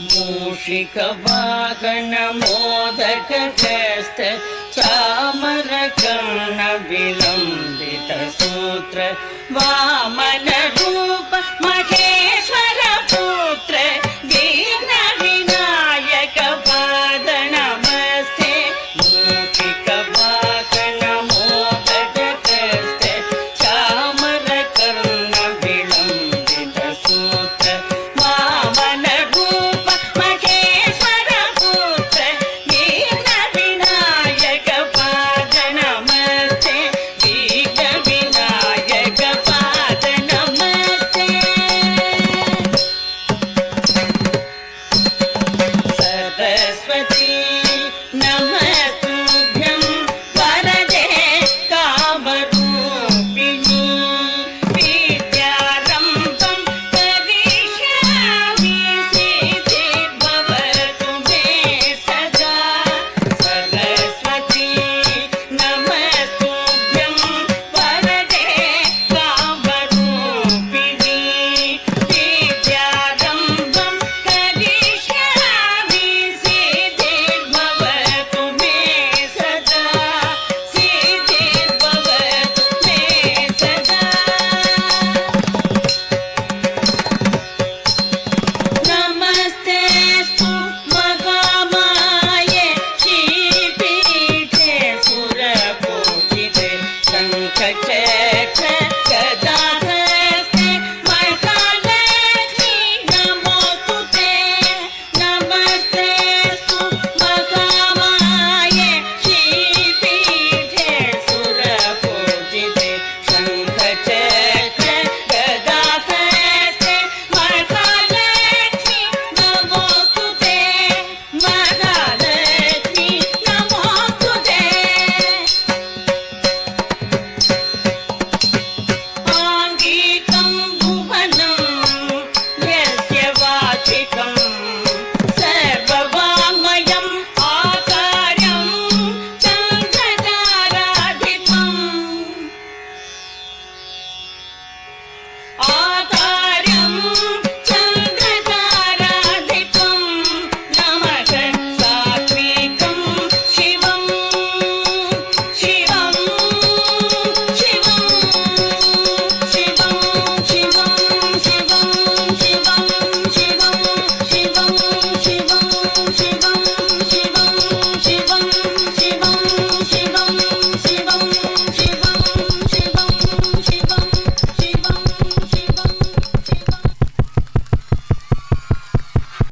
मूषिकवाहन मोदकहस्त चामरकर्ण विलम्बित सूत्र वामन रूप महेश्वर पुत्र दीन विनायक पाद नमस्ते। मूषिकवाहन मोदकहस्त चामरकर्ण विलम्बित सूत्र वामन रूप महेश्वर पुत्र दीन विनायक पाद नमस्ते। दीन विनायक पाद नमस्ते। सरस्वती नमस्तुभ्यं वरदे कामरूपिणी विद्यारम्भं करिष्यामि सिद्धिर्भवतु मे सदा। सरस्वती नमस्तुभ्यं वरदे कामरूपिणी विद्यारम्भं करिष्यामि सिद्धिर्भवतु मे सदा। सिद्धिर्भवतु मे सदा। नमस्तेऽस्तु महामाये श्रीपीठे सुरपूजिते शङ्खचक्र